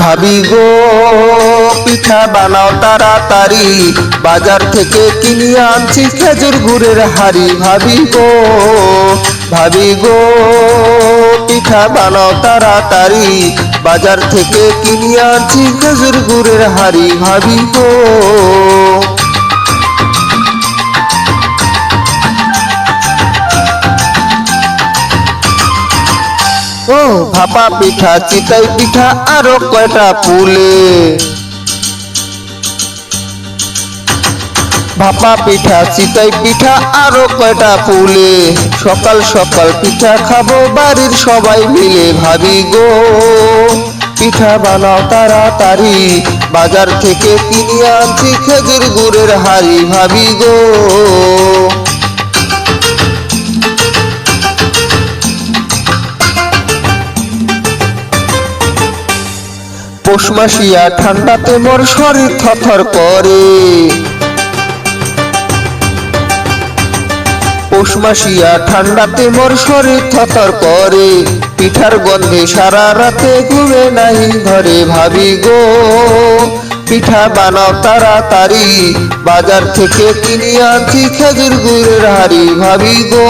ভাবি গো পিঠা বানাও তাড়াতাড়ি, বাজার থেকে কিনে আনছি খেজুর গুড়ের হাড়ি। ভাবি গো পিঠা বানাও তাড়াতাড়ি, বাজার থেকে কিনে আনছি খেজুর গুড়ের হাড়ি। ভাবি গো ও ভাপা পিঠা, চিতই পিঠা, আরো কয়টা পুলে। ভাপা পিঠা, চিতই পিঠা, আরো কয়টা পুলে। সকাল সকাল পিঠা খাবো বাড়ির সবাই মিলে। ভাবি গো পিঠা বানাও তাড়াতাড়ি, বাজার থেকে কিনে আনছি খেজুর গুড়ের হাড়ি। ভাবি গো পৌষ মাসিয়া ঠান্ডাতে মোর শরীর থরথর করে। পৌষ মাসিয়া ঠান্ডাতে মোর শরীর থরথর করে, পিঠার গন্ধে সারা রাতে ঘুমে নাহি ধরে। ভাবি গো পিঠা বানাও তাড়াতাড়ি, বাজার থেকে কিনে আনছি খেজুর গুড়ের হাড়ি। ভাবি গো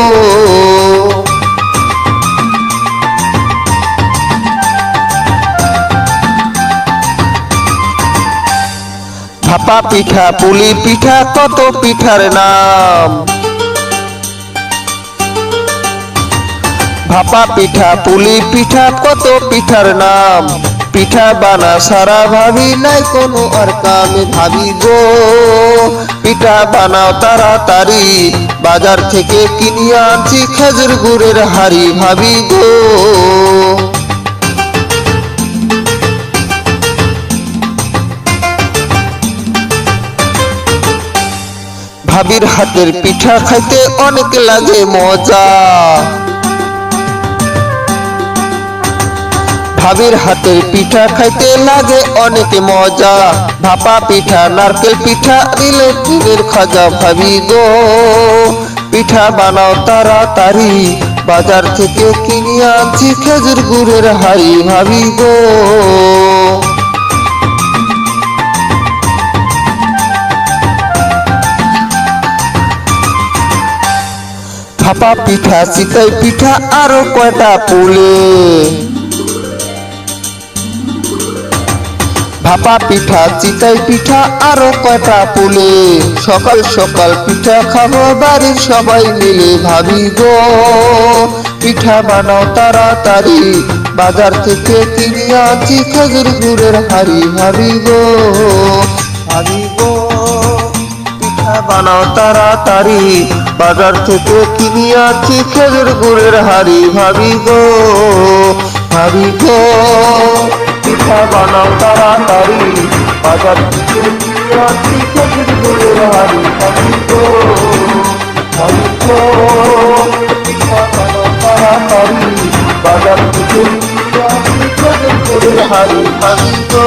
ভাপা পিঠা, পুলি পিঠা, কত পিঠার নাম। ভাপা পিঠা, পুলি পিঠা, কত পিঠার নাম। পিঠা বানা সারা ভাবি নাই কোনো আর কাম। ভাবি গো পিঠা বানাও তাড়াতাড়ি, বাজার থেকে কিনে আনছি খেজুর গুড়ের হাড়ি। ভাবি গো ভাবির হাতের পিঠা খাইতে অনেক লাগে মজা। ভাবির হাতের পিঠা খাইতে লাগে অনেক মজা। ভাপা পিঠা, নারকেল পিঠা, রিলেটিভের খাজা। ভাবি গো পিঠা বানাও তাড়াতাড়ি, বাজার থেকে কিনে আনছি খেজুর গুড়ের হাড়ি। ভাবি গো ভাপা পিঠা, চিতই পিঠা, আরো কয়টা পুলে। ভাপা পিঠা, চিতই পিঠা, আরো কয়টা পুলে। সকাল সকাল পিঠা খাবো বাড়ির সবাই মিলে। ভাবি গো পিঠা বানাও তাড়াতাড়ি, বাজার থেকে কিনে আনছি খেজুর গুড়ের হাড়ি। ভাবি গো পিঠা বানাও তাড়াতাড়ি, বাজার থেকে কিনে আনছি খেজুর গুড়ের হাড়ি। ভাবি গো পিঠা বানাও তাড়াতাড়ি, বাজার থেকে কিনে আনছি খেজুর গুড়ের হাড়ি। ভাবি গো পিঠা বানাও তাড়াতাড়ি, বাজার থেকে কিনে আনছি খেজুর গুড়ের হাড়ি। ভাবি গো।